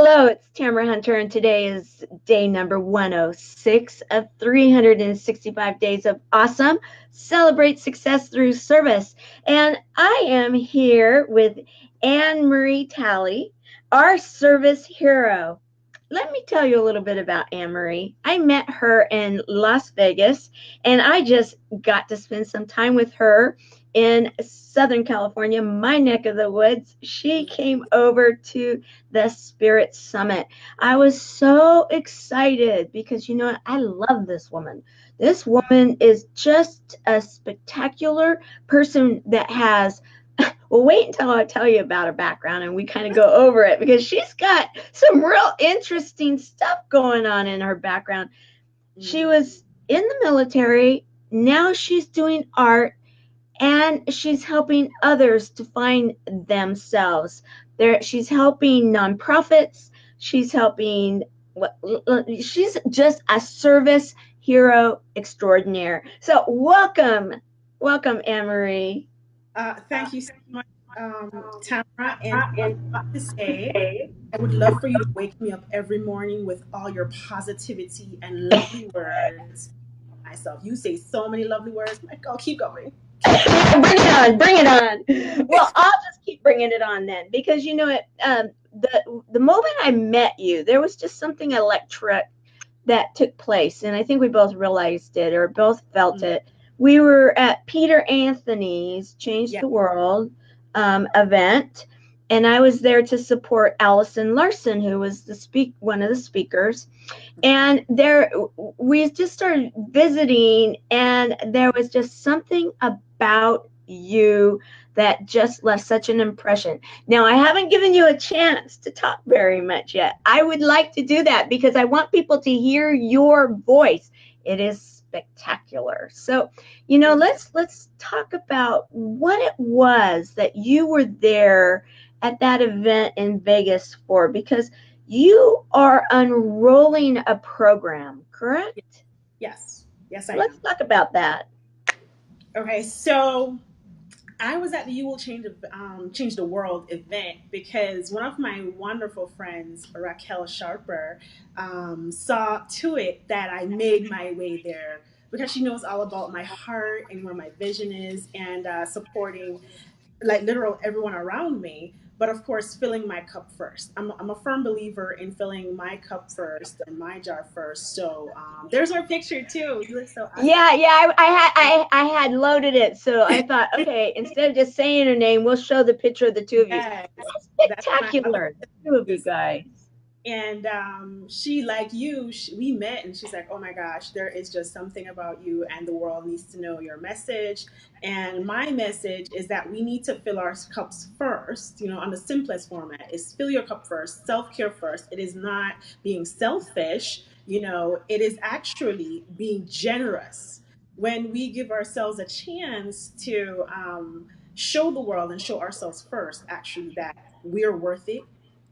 Hello, it's Tamara Hunter, and today is day number 106 of 365 days of awesome. Celebrate success through service. And I am here with Anne Marie Talley, our service hero. Let me tell you a little bit about Anne Marie. I met her in Las Vegas, and I just got to spend some time with her in Southern California, my neck of the woods. She came over to the Spirit Summit. I was so excited because, I love this woman. This woman is just a spectacular person that has well, wait until I tell you about her background and we kind of go over it because she's got some real interesting stuff going on in her background. She was in the military. Now she's doing art and she's helping others to find themselves. She's helping nonprofits. She's just a service hero extraordinaire. So welcome, Anne Marie. Thank you so much, Tamara. And I want to say, I would love for you to wake me up every morning with all your positivity and lovely words. Myself, you say so many lovely words. Like, oh, keep going. Bring it on. Well, I'll just keep bringing it on then, because the moment I met you, there was just something electric that took place, and I think we both realized it or both felt it. We were at Peter Anthony's Change Yeah. the World event, and I was there to support Allison Larson, who was one of the speakers. And there, we just started visiting, and there was just something about you that just left such an impression. Now, I haven't given you a chance to talk very much yet. I would like to do that because I want people to hear your voice. It is spectacular. So, let's talk about what it was that you were there at that event in Vegas for, because you are unrolling a program, correct? Yes. Yes, I Let's am. talk about that. Okay, so I was at the You Will Change the World event because one of my wonderful friends, Raquel Sharper, saw to it that I made my way there because she knows all about my heart and where my vision is and supporting like literal everyone around me. But of course, filling my cup first. I'm a firm believer in filling my cup first and my jar first. So there's our picture too. You look so awesome. Yeah, I had loaded it, so I thought, okay, instead of just saying her name, we'll show the picture of the two of you. Yes, That's that's my spectacular, the two of you authentic. guys. And she, like you, we met and she's like, oh my gosh, there is just something about you, and the world needs to know your message. And my message is that we need to fill our cups first, on the simplest format is fill your cup first, self care first. It is not being selfish, it is actually being generous when we give ourselves a chance to show the world and show ourselves first, actually, that we're worth it,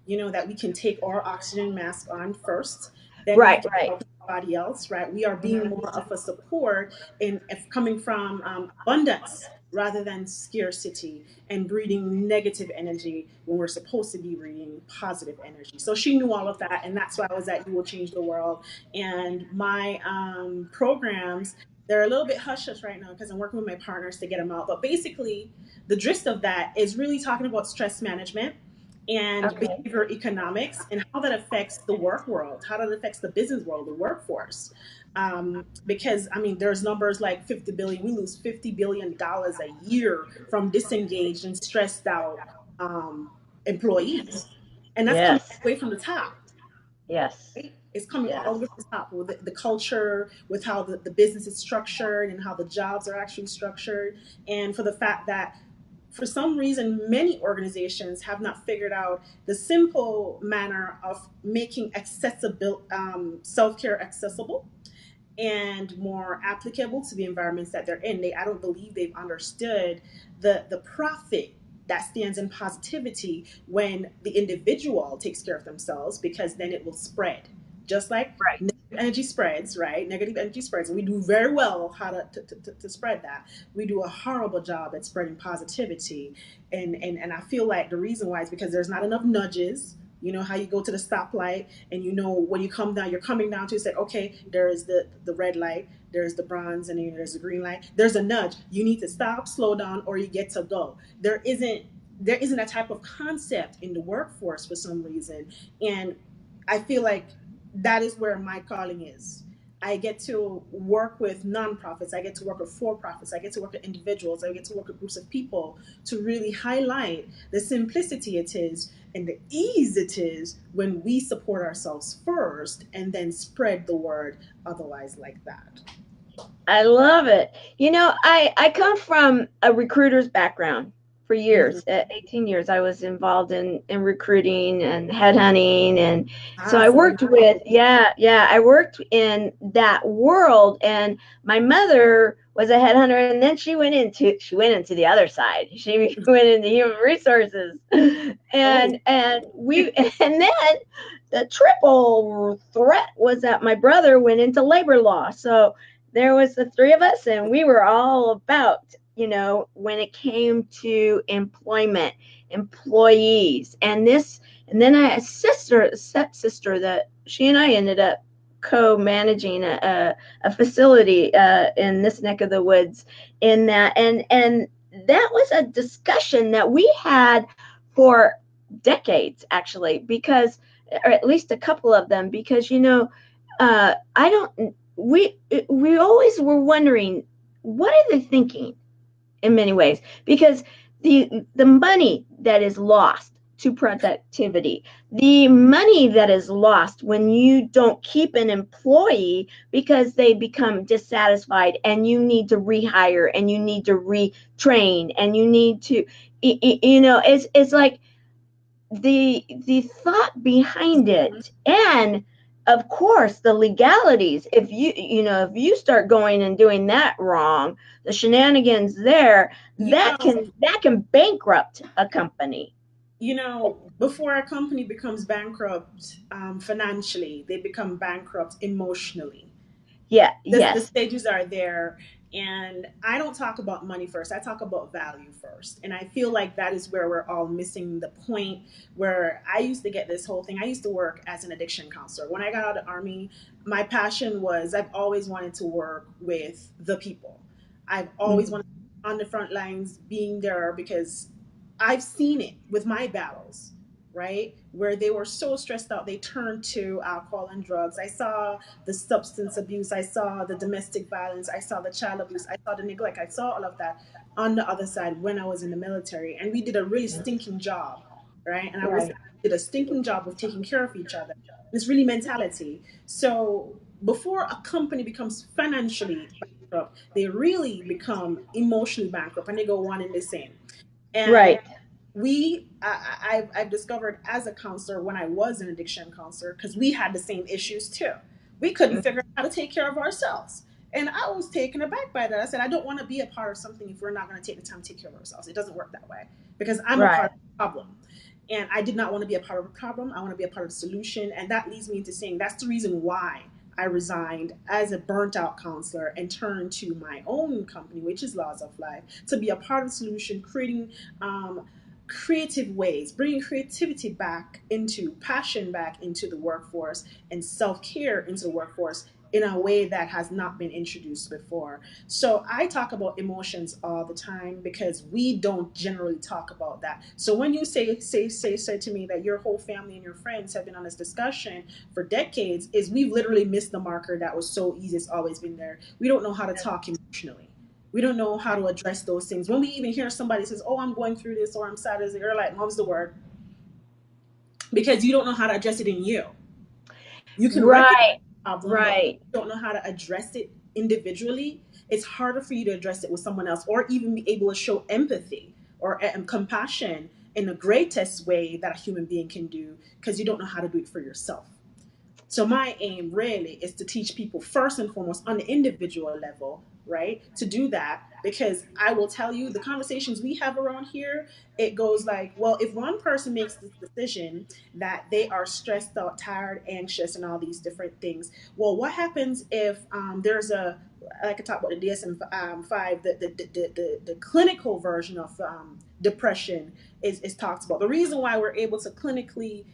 that we can take our oxygen mask on first, then we Right, can right. help everybody else, right? We are being more of a support in if coming from abundance rather than scarcity and breeding negative energy when we're supposed to be breeding positive energy. So she knew all of that, and that's why I was at You Will Change the World. And my programs, they're a little bit hush hush right now because I'm working with my partners to get them out. But basically, the gist of that is really talking about stress management and Okay. behavior economics and how that affects the work world, how that affects the business world, the workforce. Because I mean, there's numbers like 50 billion. We lose $50 billion a year from disengaged and stressed out employees, and that's coming Yes, away from the top. yes, Right? It's coming all yes. the way from the top with the culture, with how the business is structured and how the jobs are actually structured, and for the fact that for some reason, many organizations have not figured out the simple manner of making accessible self-care accessible and more applicable to the environments that they're in. I don't believe they've understood the profit that stands in positivity when the individual takes care of themselves, because then it will spread. Just like Right. negative energy spreads, right? Negative energy spreads, and we do very well how to spread that. We do a horrible job at spreading positivity, and I feel like the reason why is because there's not enough nudges, You know how you go to the stoplight and you know when you come down, you're coming down to, it's like, okay, there is the red light, there's the bronze, and then there's the green light. There's a nudge. You need to stop, slow down, or you get to go. There isn't a type of concept in the workforce for some reason. And I feel like that is where my calling is. I get to work with nonprofits. I get to work with for profits. I get to work with individuals. I get to work with groups of people to really highlight the simplicity it is and the ease it is when we support ourselves first and then spread the word otherwise like that. I love it. I come from a recruiter's background for Mhm. years. 18 years I was involved in recruiting and headhunting, and so I Awesome. worked with, yeah, I worked in that world, and my mother was a headhunter, and then she went into the other side. She went into human resources. Oh, And we and then the triple threat was that my brother went into labor law. So there was the three of us, and we were all about, when it came to employment, employees, and then I had a stepsister that she and I ended up co-managing a facility in this neck of the woods. In that, and that was a discussion that we had for decades, actually, because, or at least a couple of them, because I don't we always were wondering, what are they thinking, in many ways, because the money that is lost to productivity, the money that is lost when you don't keep an employee because they become dissatisfied, and you need to rehire, and you need to retrain, and you need to, it's like the thought behind mhm. it, and of course the legalities. If you start going and doing that wrong, the shenanigans there, You know, that can bankrupt a company. before a company becomes bankrupt financially, they become bankrupt emotionally. Yeah, The yes. stages are there, and I don't talk about money first. I talk about value first, and I feel like that is where we're all missing the point. Where I used to get this whole thing, I used to work as an addiction counselor when I got out of the army. My passion was, I've always wanted to work with the people. I've always Mhm. wanted to be on the front lines, being there, because I've seen it with my battles, right? Where they were so stressed out, they turned to alcohol and drugs. I saw the substance abuse, I saw the domestic violence, I saw the child abuse, I saw the neglect, I saw all of that on the other side when I was in the military. And we did a really stinking job, right? And I was Right. did a stinking job of taking care of each other. It's really mentality. So before a company becomes financially bankrupt, they really become emotionally bankrupt, and they go one and the same. And Right. I've discovered as a counselor, when I was an addiction counselor, because we had the same issues too. We couldn't figure out how to take care of ourselves. And I was taken aback by that. I said, I don't want to be a part of something if we're not going to take the time to take care of ourselves. It doesn't work that way, because I'm a Right. part of the problem. And I did not want to be a part of the problem. I want to be a part of the solution. And that leads me into saying that's the reason why I resigned as a burnt out counselor and turned to my own company, which is Laws of Life, to be a part of the solution, creating creative ways, bringing creativity back into, passion back into the workforce, and self care into the workforce in a way that has not been introduced before. So I talk about emotions all the time because we don't generally talk about that. So when you say to me that your whole family and your friends have been on this discussion for decades, is we've literally missed the marker that was so easy. It's always been there. We don't know how to talk emotionally. We don't know how to address those things. When we even hear somebody says, "Oh, I'm going through this," or "I'm sad," as you're like, "Mom's the word," because you don't know how to address it in you. You can recognize Right. the problem, but Right. you don't know how to address it individually. It's harder for you to address it with someone else, or even be able to show empathy or compassion in the greatest way that a human being can do, because you don't know how to do it for yourself. So my aim really is to teach people first and foremost on the individual level, right? To do that, because I will tell you the conversations we have around here, it goes like, well, if one person makes this decision that they are stressed out, tired, anxious, and all these different things, well, what happens if there's a, like I talked about the DSM-5, the clinical version of depression is talked about. The reason why we're able to clinically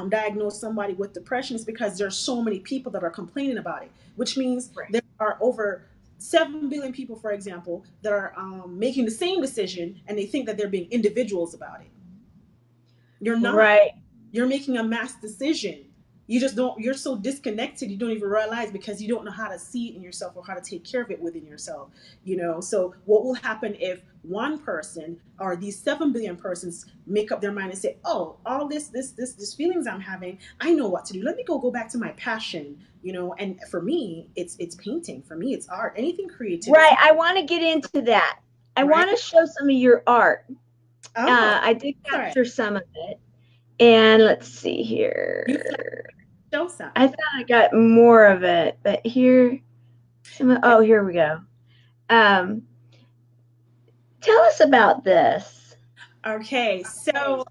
diagnose somebody with depression is because there's so many people that are complaining about it, which means Right. there are over 7 billion people, for example, that are making the same decision, and they think that they're being individuals about it. You're not. Right. You're making a mass decision. You just don't, you're so disconnected, you don't even realize because you don't know how to see it in yourself or how to take care of it within yourself. So what will happen if one person or these 7 billion persons make up their mind and say, oh, all this feelings I'm having, I know what to do. Let me go back to my passion. And for me, it's painting. For me, it's art, anything Right. creativity. I want to get into that. I Right. want to show some of your art. Oh, I did all right. capture some of it. And let's see You flat here. show some. I thought I got more of it, but here, oh, here we go. Um, Tell us about this. Okay, so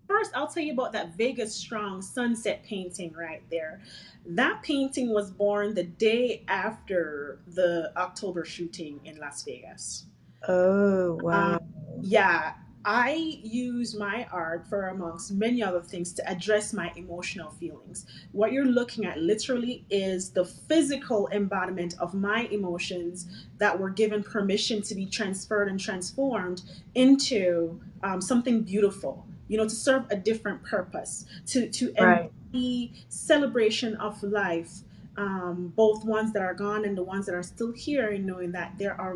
first, I'll tell you about that Vegas Strong sunset painting right there. That painting was born the day after the October shooting in Las Vegas. Oh, Um, wow. yeah, I use my art for, amongst many other things, to address my emotional feelings. What you're looking at literally is the physical embodiment of my emotions that were given permission to be transferred and transformed into something beautiful. To serve a different purpose, to Right. embody celebration of life. Both ones that are gone and the ones that are still here, and knowing that there are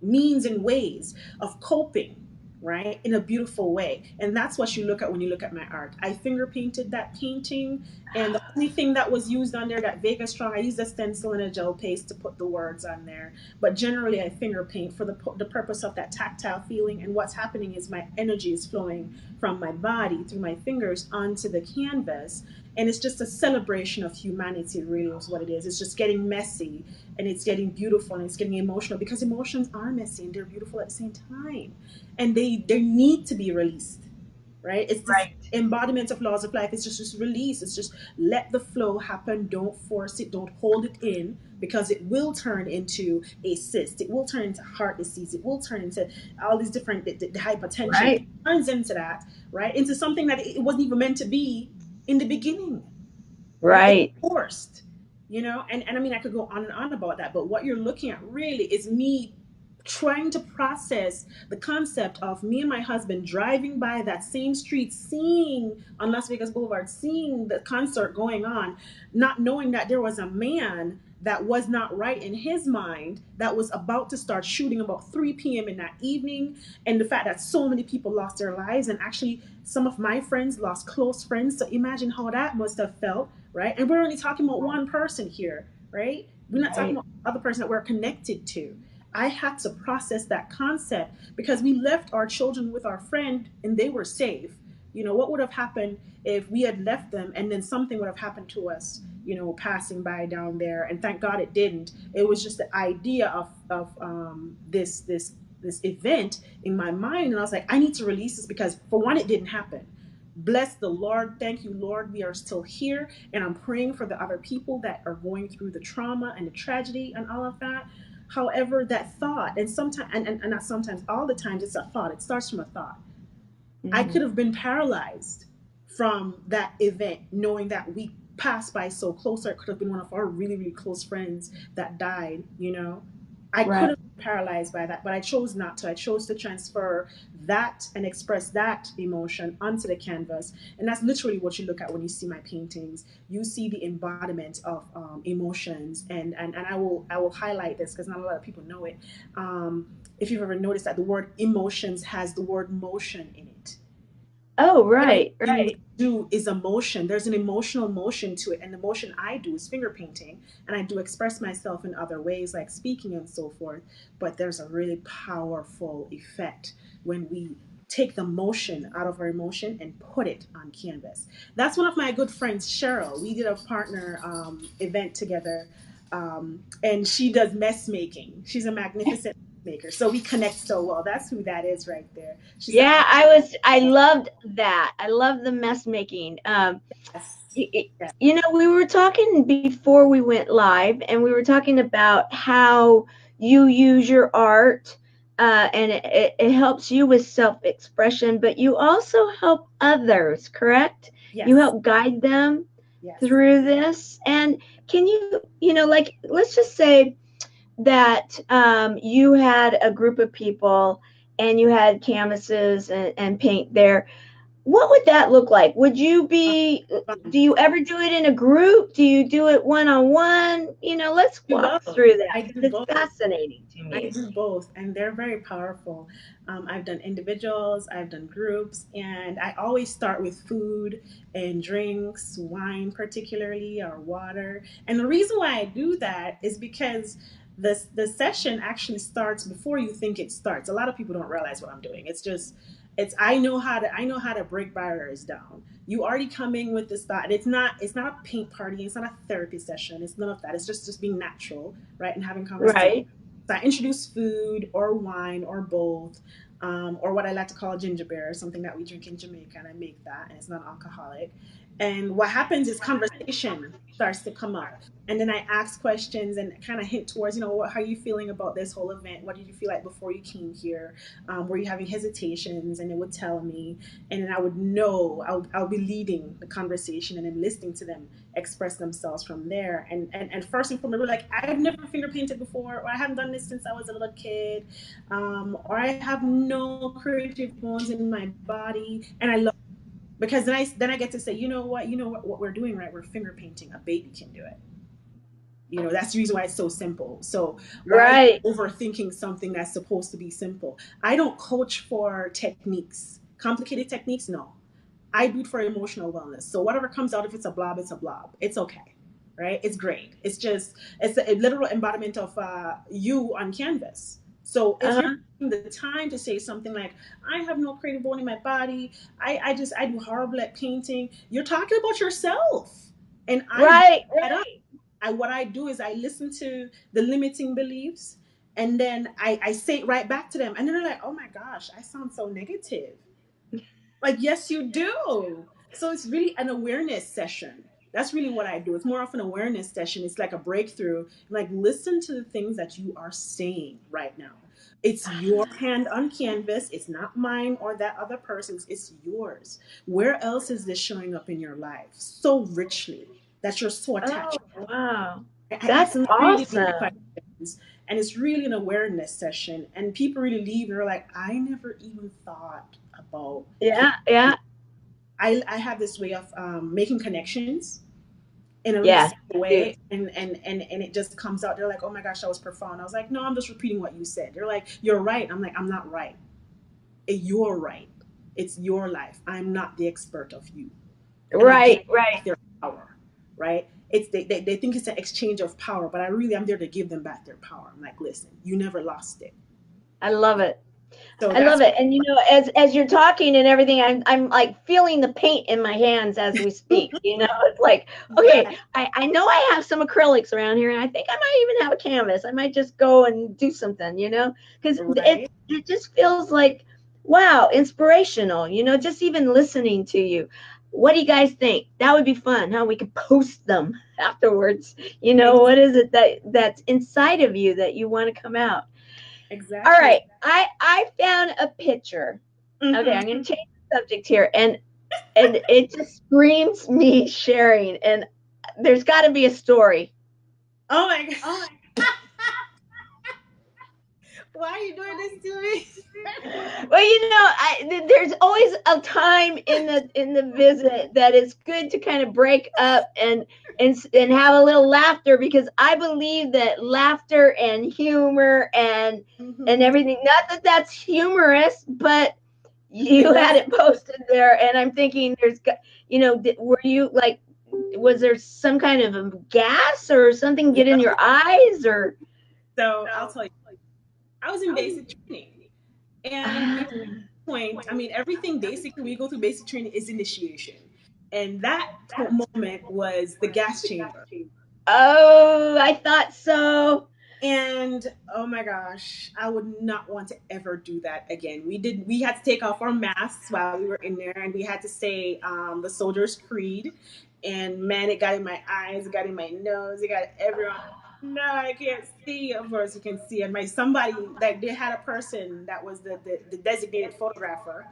means and ways of coping, right, in a beautiful way. And that's what you look at when you look at my art. I finger painted that painting, and the only thing that was used on there, that Vegas Strong, I used a stencil and a gel paste to put the words on there. But generally, I finger paint for the purpose of that tactile feeling. And what's happening is my energy is flowing from my body through my fingers onto the canvas. And it's just a celebration of humanity, really, is what it is. It's just getting messy, and it's getting beautiful, and it's getting emotional, because emotions are messy and they're beautiful at the same time, and they need to be released, right? It's this Right. embodiment of laws of life. It's just release. It's just let the flow happen. Don't force it. Don't hold it in, because it will turn into a cyst. It will turn into heart disease. It will turn into all these different, the hypertension. It Right. turns into that, right, into something that it wasn't even meant to be in the beginning, right? It's Right. forced, and I mean, I could go on and on about that, but what you're looking at really is me trying to process the concept of me and my husband driving by that same street, seeing on Las Vegas Boulevard, seeing the concert going on, not knowing that there was a man that was not right in his mind, that was about to start shooting about 3 p.m. in that evening. And the fact that so many people lost their lives, and actually some of my friends lost close friends. So imagine how that must have felt, right? And we're only talking about one person here, right? We're not talking Right. about the other person that we're connected to. I had to process that concept, because we left our children with our friend and they were safe. What would have happened if we had left them and then something would have happened to us, passing by down there? And thank God it didn't. It was just the idea of this event in my mind, and I was like, I need to release this, because for one, it didn't happen. Bless the Lord. Thank you, Lord. We are still here. And I'm praying for the other people that are going through the trauma and the tragedy and all of that. However, that thought, and sometimes, and not sometimes, all the times, it's a thought. It starts from a thought. I Mm-hmm. could have been paralyzed from that event, knowing that we passed by so close, or it could have been one of our really, really close friends that died. I could Right. have been paralyzed by that, but I chose not to. I chose to transfer that and express that emotion onto the canvas. And that's literally what you look at when you see my paintings. You see the embodiment of emotions, and I will highlight this because not a lot of people know it. If you've ever noticed that the word emotions has the word motion in it. Oh, Everything right. you Right. do is a motion. There's an emotional motion to it. And the motion I do is finger painting. And I do express myself in other ways, like speaking and so forth. But there's a really powerful effect when we take the motion out of our emotion and put it on canvas. That's one of my good friends, Cheryl. We did a partner event together. And she does mess making. She's a magnificent maker. So we connect so well. That's who that is right there. She's an Yeah, I loved that. I love the mess making. artist. y- y- Yeah. we were talking before we went live, and we were talking about how you use your art and it helps you with self-expression, but you also help others, correct? You Yes. help guide them Yes. through this. And can you, like, let's just say that you had a group of people and you had canvases and paint there. What would that look like? Would you be, Fun. do you ever do it in a group? Do you do it one on one? Let's Do walk both. through that I because do it's both. fascinating to I me. do both, and they're very powerful. I've done individuals, I've done groups, and I always start with food and drinks, wine particularly, or water. And the reason why I do that is because the session actually starts before you think it starts. A lot of people don't realize what I'm doing. It's I know how to break barriers down. You already coming with this thought. It's not a paint party. It's not a therapy session. It's none of that. It's just being natural, right, and having conversation. Right. So I introduce food or wine or both, or what I like to call ginger beer, something that we drink in Jamaica, and I make that, and it's non-alcoholic. And what happens is conversation starts to come up, and then I ask questions and kind of hint towards, how are you feeling about this whole event? What did you feel like before you came here? Were you having hesitations? And it would tell me, and then I would know I'll be leading the conversation and then listening to them express themselves from there. And first and foremost, we're like, I've never finger painted before, or I haven't done this since I was a little kid, or I have no creative bones in my body, and I love because then I get to say, what we're doing, right? We're finger painting. A baby can do it. That's the reason why it's so simple. So why are Right. you overthinking something that's supposed to be simple? I don't coach for techniques, complicated techniques. No, I do it for emotional wellness. So whatever comes out, if it's a blob, it's a blob. It's okay, right? It's great. It's a literal embodiment of you on canvas. So if you're Uh-huh. taking the time to say something like, "I have no creative bone in my body. I do horrible at painting," you're talking about yourself, and I back Right. that up. What I do is I listen to the limiting beliefs, and then I say it right back to them, and then they're like, "Oh my gosh, I sound so negative." Like, yes, you do. So it's really an awareness session. That's really what I do. It's more of an awareness session. It's like a breakthrough. Like, listen to the things that you are saying right now. It's your hand on canvas. It's not mine or that other person's. It's yours. Where else is this showing up in your life so richly that you're so Oh, attached? wow. I ask That's them really deep awesome. questions, and it's really an awareness session. And people really leave and they're like, I never even thought about Yeah, yeah, I have this way of making connections in a really yeah, simple you do. way, and it just comes out. They're like, "Oh my gosh, that was profound." I was like, "No, I'm just repeating what you said." They're like, "You're right." I'm like, "I'm not right. You're right. It's your life. I'm not the expert of you." And I give Right, back right. their power, right? They think it's an exchange of power, but I'm there to give them back their power. I'm like, listen, you never lost it. I love it. So I love that's it. And as you're talking and everything, I'm like feeling the paint in my hands as we speak. It's like, okay, yeah, I know I have some acrylics around here, and I think I might even have a canvas. I might just go and do something, because right. it just feels like, wow, inspirational. Just even listening to you. What do you guys think? That would be fun, huh? We could post them afterwards. Ex- What is it that's inside of you that you want to come out? All exactly. right, I found a picture. Okay, Hmm. I'm going to change the subject here, and it just screams me sharing. And there's got to be a story. Oh my god. Why are you doing this to me? Well, there's always a time in the visit that is good to kind of break up and have a little laughter, because I believe that laughter and humor and Hmm. everything. Not that that's humorous, but you had Right. it posted there, and I'm thinking were you like, was there some kind of a gas or something get in Yep. your eyes or? So I'll tell you, I was in basic training. And before Ah, point, I mean, everything basically, we go through basic training is initiation. And that moment was the gas chamber. oh, I thought so. And oh my gosh, I would not want to ever do that again. We had to take off our masks while we were in there, and we had to say the Soldier's Creed. And man, it got in my eyes, it got in my nose, it got everywhere. No, I can't see. Of course, you can see. And my somebody like they had a person that was the designated photographer,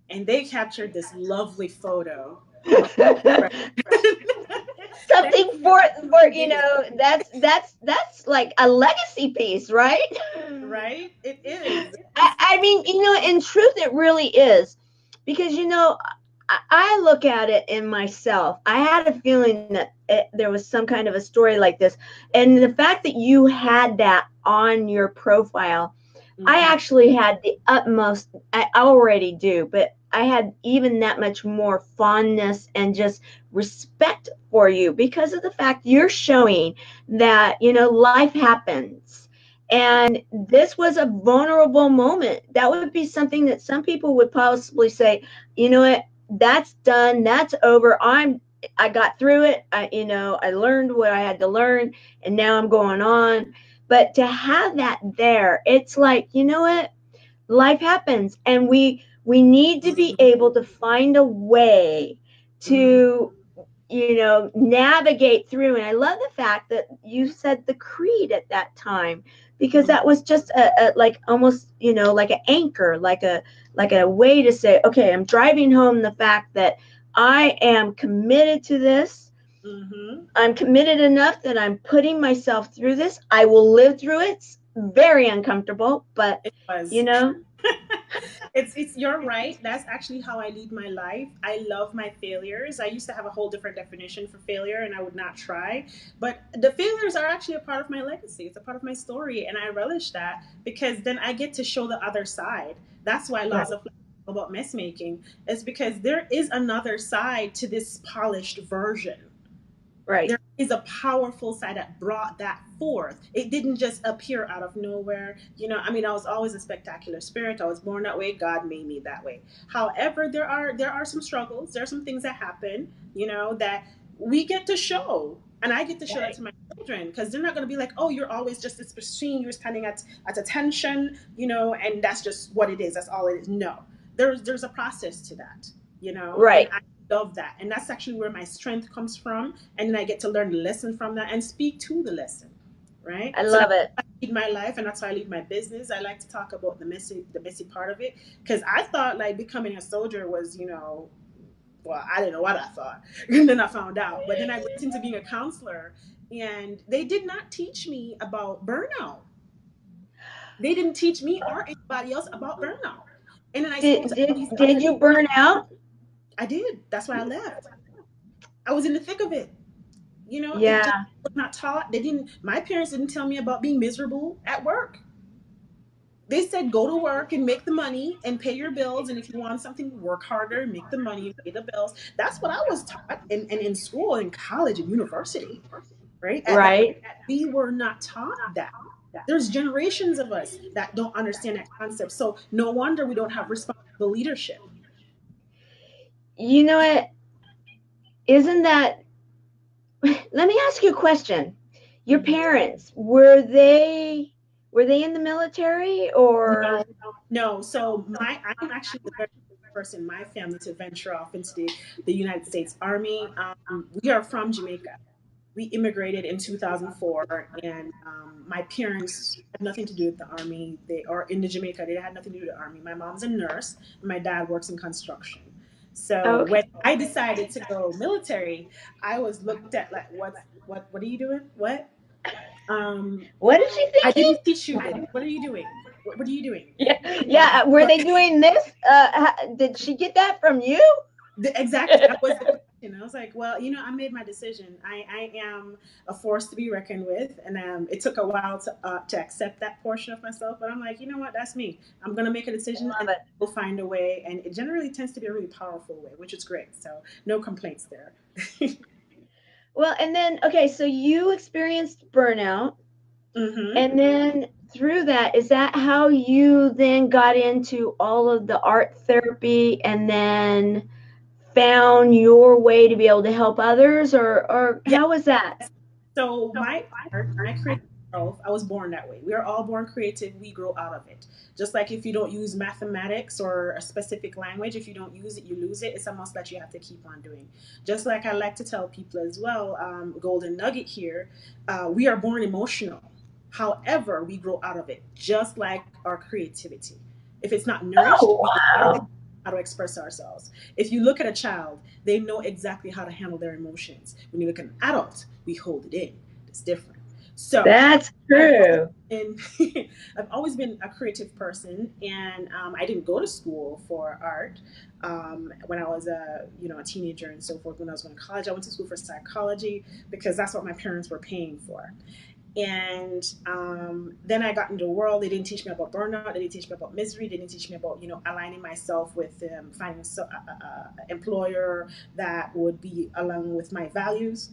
and they captured this lovely photo of my friend. Something Thank you. for I really you did. know, that's like a legacy piece, right? Right? It is. I mean, in truth, it really is, because I look at it in myself. I had a feeling that there was some kind of a story like this, and the fact that you had that on your profile, I Mm-hmm. actually had the utmost. I already do, but I had even that much more fondness and just respect for you because of the fact you're showing that life happens, and this was a vulnerable moment. That would be something that some people would possibly say, you know what, that's done, that's over. I got through it. I learned what I had to learn, and now I'm going on. But to have that there, it's like, you know what, life happens, and we need to be able to find a way Mm-hmm. to navigate through. And I love the fact that you said the creed at that time, because that was just a like almost like an anchor, like a way to say, okay, I'm driving home the fact that I am committed to this. Mm-hmm. I'm committed enough that I'm putting myself through this. I will live through it. It's very uncomfortable, but It you was. know It's you're right. That's actually how I lead my life. I love my failures. I used to have a whole different definition for failure and I would not try. But the failures are actually a part of my legacy. It's a part of my story and I relish that because then I get to show the other side. That's why right, laws of Life about mess making is because there is another side to this polished version. right. There is a powerful side that brought that forth. It didn't just appear out of nowhere. I mean, I was always a spectacular spirit. I was born that way. God made me that way. However, there are some struggles. There are some things that happen, that we get to show. And I get to show that Right. to my children because they're not going to be like, oh, you're always just this machine. You're standing at attention, and that's just what it is. That's all it is. No, there's a process to that, and Right. I love that. And that's actually where my strength comes from. And then I get to learn the lesson from that and speak to the lesson. Right. I So love that's it. how I lead my life and that's how I lead my business. I like to talk about the messy part of it. Because I thought like becoming a soldier was, well, I didn't know what I thought. And then I found out. But then I went into being a counselor and they did not teach me about burnout. They didn't teach me or anybody else about burnout. And then I spoke Did to all did these did other you people. burn out? I did. That's why I left. I was in the thick of it. It just Yeah. was not taught. My parents didn't tell me about being miserable at work. They said go to work and make the money and pay your bills. And if you want something, work harder, make the money and pay the bills. That's what I was taught in school, in college, and university, right? At that, Right. we were not taught that. There's generations of us that don't understand that concept. So no wonder we don't have responsible leadership. You know what? Isn't that? Let me ask you a question. Your Mhm. parents, were they in the military, or? No, no. So I'm actually the very first person in my family to venture off into the United States Army. We are from Jamaica. We immigrated in 2004, and my parents had nothing to do with the army. They are in the Jamaica. They had nothing to do with the army. My mom's a nurse, and my dad works in construction. Oh, So okay. when I decided to go military, I was looked at like, what are you doing? What? Um, What is she I thinking? didn't teach you this. What are you doing? What are you doing? Yeah, yeah. Were But they doing this? Did she get that from you? exactly, that was the question. I was like, well, I made my decision. I am a force to be reckoned with, and it took a while to accept that portion of myself. But I'm like, you know what? That's me. I'm gonna make a decision, Love and it. we'll find a way. And it generally tends to be a really powerful way, which is great. So no complaints there. Well, and then okay, so you experienced burnout, Hmm. and then through that, is that how you then got into all of the art therapy, and then found your way to be able to help others, or Yeah. how was that? So my art, my creativity I was born that way. We are all born creative. We grow out of it. Just like if you don't use mathematics or a specific language, if you don't use it, you lose it. It's a must that you have to keep on doing. Just like I like to tell people as well, golden nugget here, we are born emotional. However, we grow out of it, just like our creativity. If it's not nourished, Oh, we exactly wow. how to express ourselves. If you look at a child, they know exactly how to handle their emotions. When you look at an adult, we hold it in. It's different. So That's I've always true. been, I've always been a creative person, and I didn't go to school for art when I was a teenager and so forth. When I was going to college, I went to school for psychology because that's what my parents were paying for. And then I got into the world. They didn't teach me about burnout. They didn't teach me about misery. They didn't teach me about aligning myself with finding a employer that would be along with my values.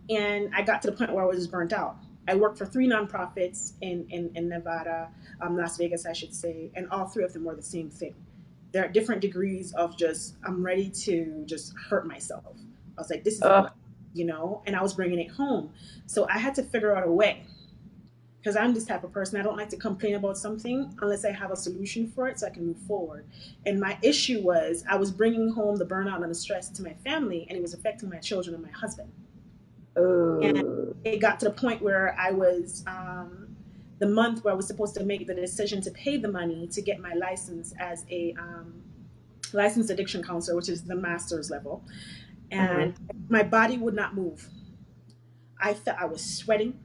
And I got to the point where I was just burnt out. I worked for three nonprofits in Nevada, Las Vegas, I should say, and all three of them were the same thing. There are different degrees of just, I'm ready to just hurt myself. I was like, this is Oh, enough, and I was bringing it home. So I had to figure out a way because I'm this type of person. I don't like to complain about something unless I have a solution for it so I can move forward. And my issue was I was bringing home the burnout and the stress to my family, and it was affecting my children and my husband. And oh, it got to the point where I was the month where I was supposed to make the decision to pay the money to get my license as a licensed addiction counselor, which is the master's level. And mhm. my body would not move. I felt I was sweating.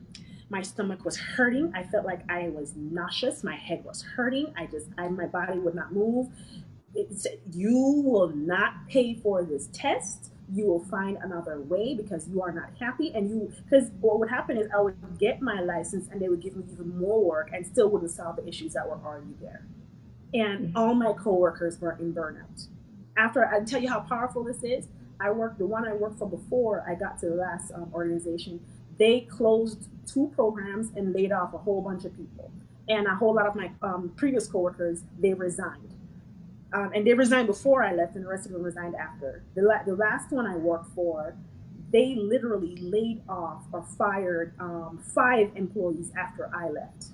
My stomach was hurting. I felt like I was nauseous. My head was hurting. My body would not move. It said, you will not pay for this test. You will find another way because you are not happy. Because what would happen is I would get my license and they would give me even more work and still wouldn't solve the issues that were already there. And all my coworkers were in burnout. After I tell you how powerful this is, the one I worked for before I got to the last organization. They closed two programs and laid off a whole bunch of people. And a whole lot of my previous coworkers, they resigned. And they resigned before I left, and the rest of them resigned after. The last one I worked for, they literally laid off or fired five employees after I left.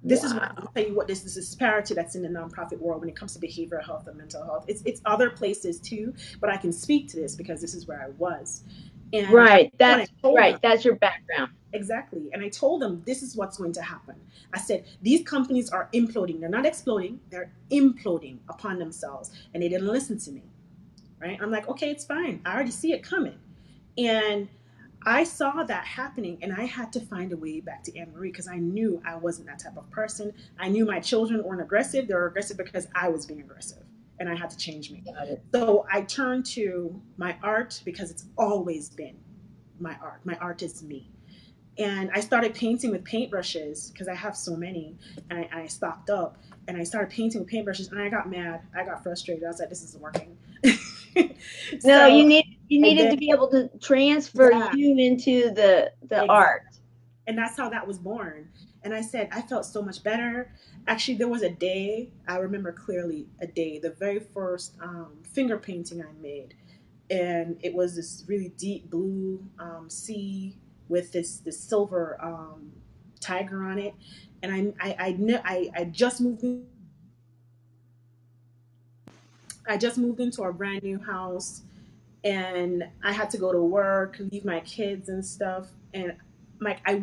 This is what I'll Wow. tell you what this is a disparity that's in the nonprofit world when it comes to behavioral health and mental health. It's other places too, but I can speak to this because this is where I was. And Right. when I That's told them right. That's your background. exactly, and I told them this is what's going to happen. I said these companies are imploding. They're not exploding. They're imploding upon themselves, and they didn't listen to me. Right? I'm like, okay, it's fine. I already see it coming, and I saw that happening and I had to find a way back to Anne Marie because I knew I wasn't that type of person. I knew my children weren't aggressive. They were aggressive because I was being aggressive and I had to change me. Got it. So I turned to my art because it's always been my art. My art is me. And I started painting with paintbrushes because I have so many, and I stocked up. And I started painting with paintbrushes, and I got mad. I got frustrated. I was like, "This isn't working." No, So you I needed then, to be able to transfer yeah, you into the exactly. art. And that's how that was born. And I said, I felt so much better. Actually, there was a day, I remember clearly a day, the very first finger painting I made. And it was this really deep blue sea with this silver tiger on it. And I just moved I just moved into a brand new house and I had to go to work, leave my kids and stuff. And like I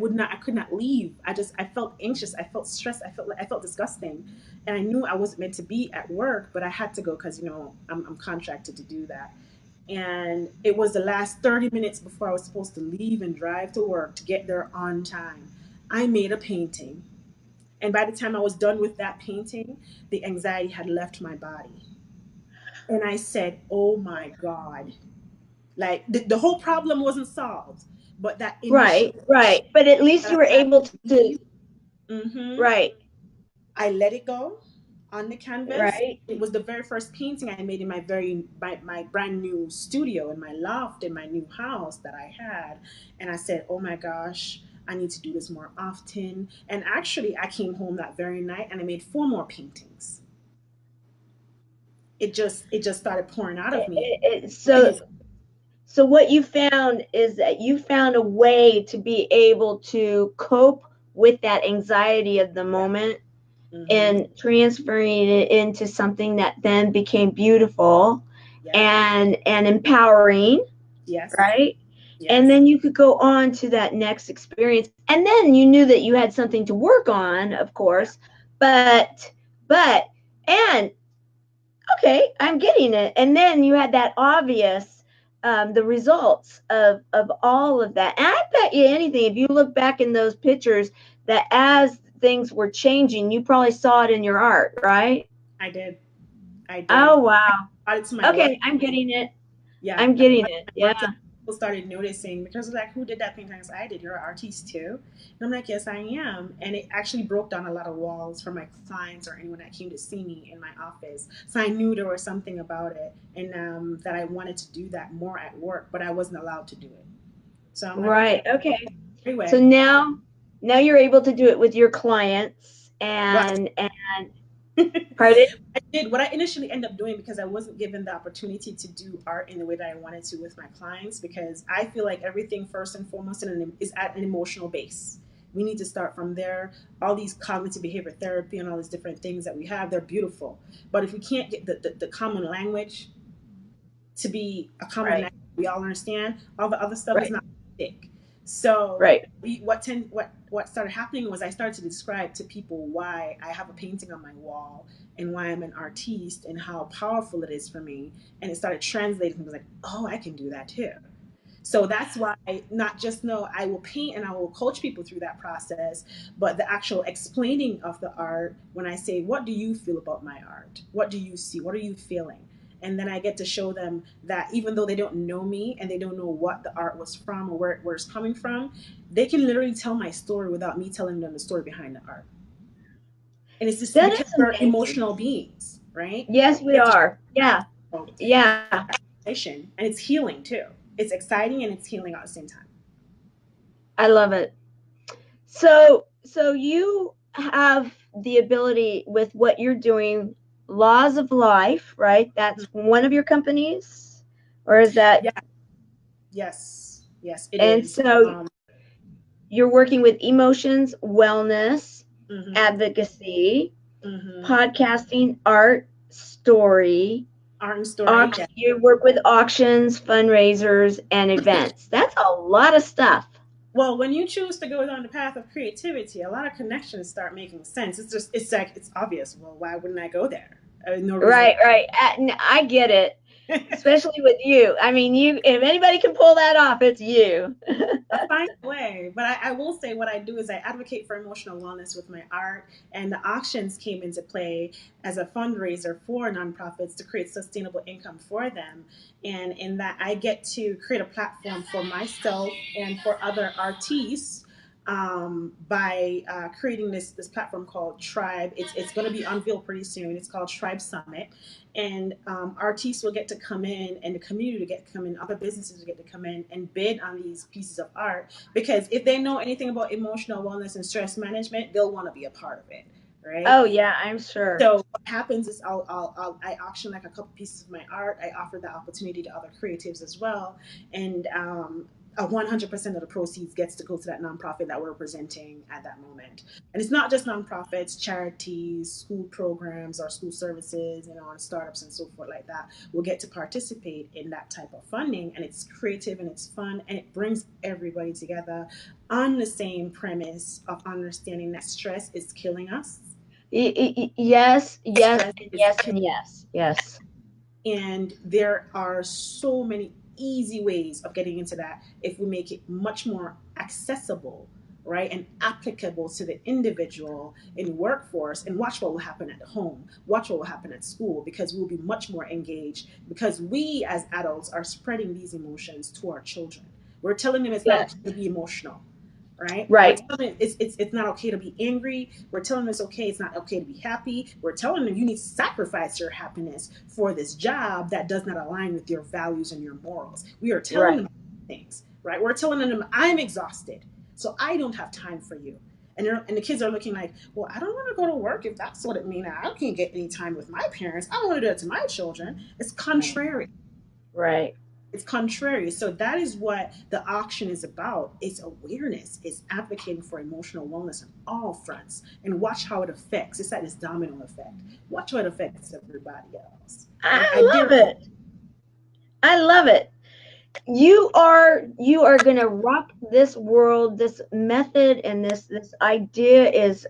could not leave. I felt anxious. I felt stressed. I felt disgusting, and I knew I wasn't meant to be at work, but I had to go because I'm contracted to do that. And it was the last 30 minutes before I was supposed to leave and drive to work to get there on time. I made a painting, and by the time I was done with that painting, the anxiety had left my body, and I said, "Oh my God." Like the whole problem wasn't solved, but that initial Right, right. But at least that you were I had able to to, leave, hmm right, I let it go on the canvas. right. It was the very first painting I made in my brand new studio in my loft in my new house that I had, and I said, "Oh my gosh." I need to do this more often. And actually, I came home that very night and I made four more paintings. It just started pouring out of me. It, The thing so is, So what you found is that you found a way to be able to cope with that anxiety of the Yeah. moment Mm-hmm. and transferring it into something that then became beautiful Yeah. and empowering, Yes. right? And Yes. then you could go on to that next experience. And then you knew that you had something to work on, of Yeah. course, but and okay, I'm getting it. And then you had that obvious, the results of all of that. And I bet you anything, if you look back in those pictures, that as things were changing, you probably saw it in your art, right? I did. I did. Oh I wow. brought it to my work. Okay, I'm getting it. Yeah. I'm I getting brought it it. to my Yeah. work and people started noticing because they're like, who did that painting? I did. You're an artist too. And I'm like, yes, I am. And it actually broke down a lot of walls for my clients or anyone that came to see me in my office. So I knew there was something about it and that I wanted to do that more at work, but I wasn't allowed to do it. So I'm like, okay, Right. Okay. So anyway. now you're able to do it with your clients But and pardon? I did what I initially ended up doing because I wasn't given the opportunity to do art in the way that I wanted to with my clients because I feel like everything first and foremost is at an emotional base. We need to start from there. All these cognitive behavior therapy and all these different things that we have, they're beautiful. But if we can't get the common language to be a common Right. language we all understand, all the other stuff is Right. not thick. So Right. what started happening was I started to describe to people why I have a painting on my wall and why I'm an artiste and how powerful it is for me. And it started translating. I was like, oh, I can do that too. So that's why not just know I will paint and I will coach people through that process, but the actual explaining of the art when I say, what do you feel about my art? What do you see? What are you feeling? And then I get to show them that even though they don't know me and they don't know what the art was from or where it's coming from, they can literally tell my story without me telling them the story behind the art. And it's just That because is we're amazing. emotional beings, right? Yes, We we get to are. that Yeah. Yeah. conversation, and it's healing too. It's exciting and it's healing at the same time. I love it. So you have the ability with what you're doing, Laws of Life, right? That's one of your companies, or is that? Yeah, yes, yes, it And is. so you're working with emotions, wellness, Mm-hmm, advocacy, mm-hmm. podcasting, art, story. Art and story. Yeah. You work with auctions, fundraisers, and events. That's a lot of stuff. Well, when you choose to go down the path of creativity, a lot of connections start making sense. It's like it's obvious. Well, why wouldn't I go there? No reason. Right, right. I get it, especially with you. I mean, you. If anybody can pull that off, it's you. I find a way. But I will say what I do is I advocate for emotional wellness with my art, and the auctions came into play as a fundraiser for nonprofits to create sustainable income for them. And in that, I get to create a platform for myself and for other artists by creating this platform called Tribe. It's going to be unveiled pretty soon. It's called Tribe Summit, and artists will get to come in, and the community will get to come in. Other businesses will get to come in and bid on these pieces of art because if they know anything about emotional wellness and stress management, they'll want to be a part of it, right? Oh yeah, I'm sure. So what happens is I auction like a couple pieces of my art. I offer that opportunity to other creatives as well, and 100% of the proceeds gets to go to that nonprofit that we're presenting at that moment. And it's not just nonprofits, charities, school programs, or school services, and startups and so forth like that will get to participate in that type of funding. And it's creative and it's fun and it brings everybody together on the same premise of understanding that stress is killing us. Yes, yes, Stress and is yes, killing. and yes, yes. And there are so many easy ways of getting into that if we make it much more accessible, right, and applicable to the individual in the workforce. And watch what will happen at home, watch what will happen at school, because we'll be much more engaged because we as adults are spreading these emotions to our children. We're telling them it's not Yes. okay to be emotional, right? We're Right. telling them it's not okay to be angry. We're telling them it's okay. It's not okay to be happy. We're telling them you need to sacrifice your happiness for this job that does not align with your values and your morals. We are telling Right. them things, right? We're telling them I'm exhausted, so I don't have time for you. And the kids are looking like, well, I don't want to go to work if that's what it means. I can't get any time with my parents. I don't want to do it to my children. It's Right. contrary. Right. It's contrary. So that is what the auction is about. It's awareness. It's advocating for emotional wellness on all fronts. And watch how it affects. It's like this domino effect. Watch how it affects everybody else. I I love guarantee. it. I love it. You are gonna rock this world. This method and this idea is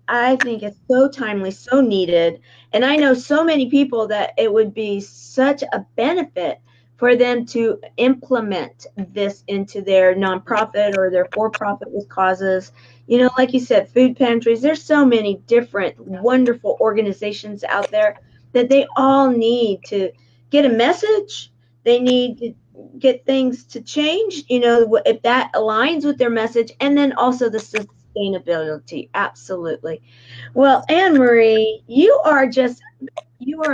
I think it's so timely, so needed, and I know so many people that it would be such a benefit for them to implement this into their nonprofit or their for-profit with causes. You know, like you said, food pantries. There's so many different wonderful organizations out there that they all need to get a message. They need to get things to change, you know, if that aligns with their message, and then also the sustainability. Absolutely. Well, Anne Marie, you are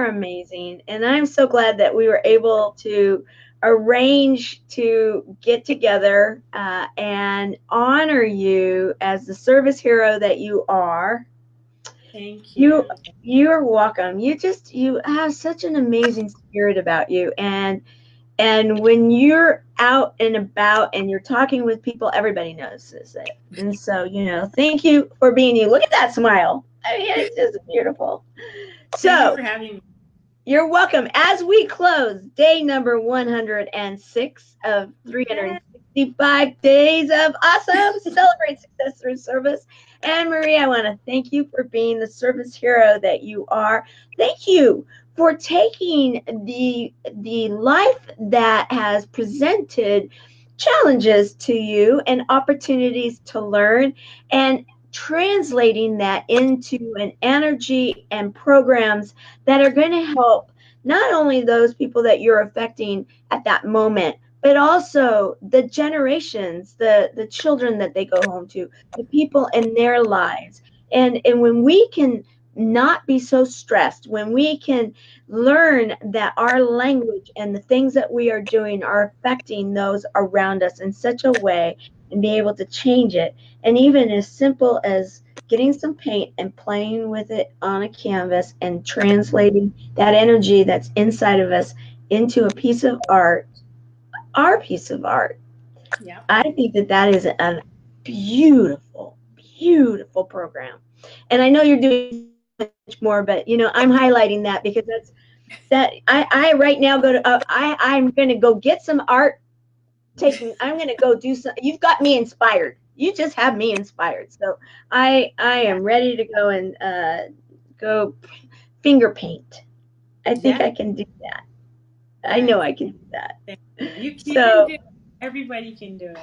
amazing. And I'm so glad that we were able to arrange to get together and honor you as the service hero that you are. Thank You you. you're welcome. You have such an amazing spirit about you, and when you're out and about and you're talking with people, everybody notices it. And so, you know, thank you for being you. Look at that smile. I mean, it's just beautiful. Thank you So, for having me. you're welcome. As we close day number 106 of Yes. 365 days of awesome, celebrate success through service. Anne Marie, I want to thank you for being the service hero that you are. Thank you for taking the life that has presented challenges to you and opportunities to learn and translating that into an energy and programs that are going to help not only those people that you're affecting at that moment, but also the generations, the children that they go home to, the people in their lives. And when we can not be so stressed, when we can learn that our language and the things that we are doing are affecting those around us in such a way and be able to change it. And even as simple as getting some paint and playing with it on a canvas and translating that energy that's inside of us into a piece of art, our piece of art. Yeah. I think that that is a beautiful, beautiful program. And I know you're doing so much more, but you know, I'm highlighting that because I right now go to I'm going to go get some art taking I'm going to go do some. You've got me inspired. You just have me inspired. So I Yeah. am ready to go and go finger paint. I think Yeah. I can do that. I Yes. know I can do that. Thank you. You can So do it. Everybody can do it.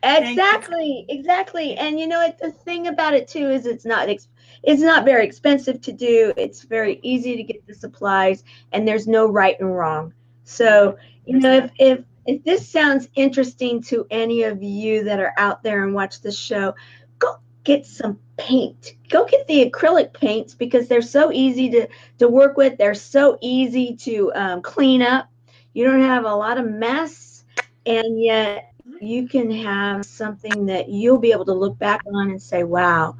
Thank you. exactly, exactly. And you know what, the thing about it too is it's not very expensive to do. It's very easy to get the supplies, and there's no right and wrong. No, So, you there's know, not. if this sounds interesting to any of you that are out there and watch this show, go get some paint. Go get the acrylic paints because they're so easy to work with. They're so easy to clean up. You don't have a lot of mess, and yet you can have something that you'll be able to look back on and say, wow,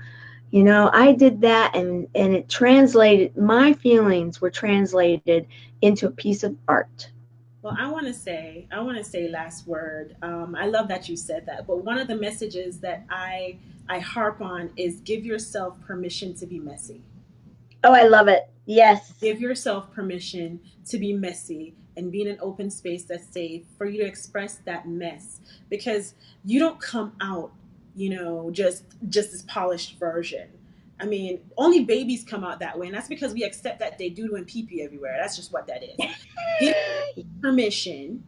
you know, I did that, and it translated, my feelings were translated into a piece of art. Well, I want to say last word. I love that you said that. But one of the messages that I harp on is give yourself permission to be messy. Oh, I love it. Yes. Give yourself permission to be messy and be in an open space that's safe for you to express that mess, because you don't come out, just this polished version. I mean, only babies come out that way, and that's because we accept that they do and pee pee everywhere. That's just what that is. Give permission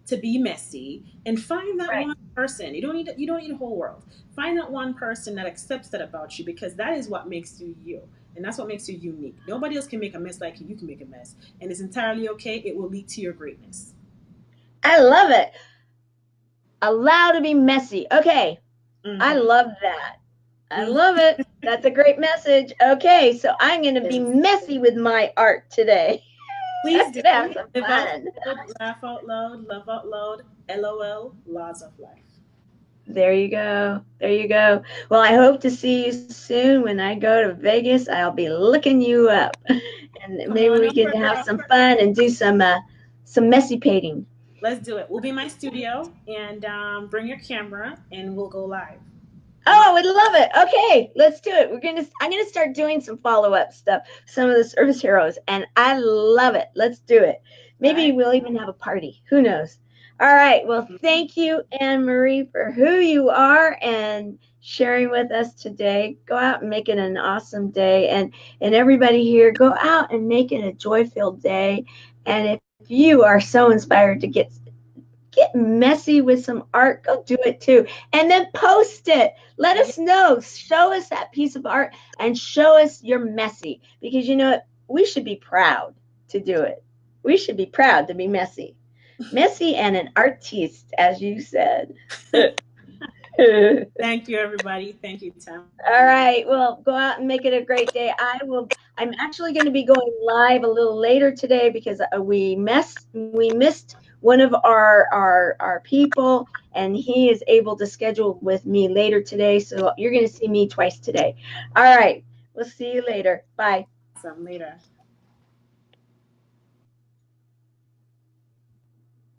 to be messy and find that Right. one person. You don't need a whole world. Find that one person that accepts that about you, because that is what makes you you. And that's what makes you unique. Nobody else can make a mess like you. You can make a mess. And it's entirely okay. It will lead to your greatness. I love it. Allow to be messy. Okay. I Mm-hmm. love that. I Mm-hmm. love it. That's a great message. Okay. So I'm going to be Yes. messy with my art today. I'm Please going to have do. some Live out fun. loud, laugh out loud, love out loud, LOL, laws of life. There you go. There you go. Well, I hope to see you soon when I go to Vegas. I'll be looking you up, and Come maybe on we can over, have girl. some fun and do some messy painting. Let's do it. We'll be in my studio and bring your camera and we'll go live. Oh, I would love it. Okay, let's do it. I'm gonna start doing some follow-up stuff, some of the service heroes, and I love it. Let's do it. All Maybe right. we'll even have a party. Who knows? All right. Well, Mhm. thank you, Anne Marie, for who you are and sharing with us today. Go out and make it an awesome day. And everybody here, go out and make it a joy-filled day. And if you are so inspired to get messy with some art, go do it too. And then post it. Let Yeah. us know. Show us that piece of art and show us you're messy because you know what? We should be proud to do it. We should be proud to be messy. Messy and an artiste, as you said. All Thank you, everybody. Thank you, Tamara. right. Well, go out and make it a great day. I'm actually going to be going live a little later today because we missed one of our people, and he is able to schedule with me later today. So you're going to see me twice today. All right. We'll see you later. Bye. Awesome. Later.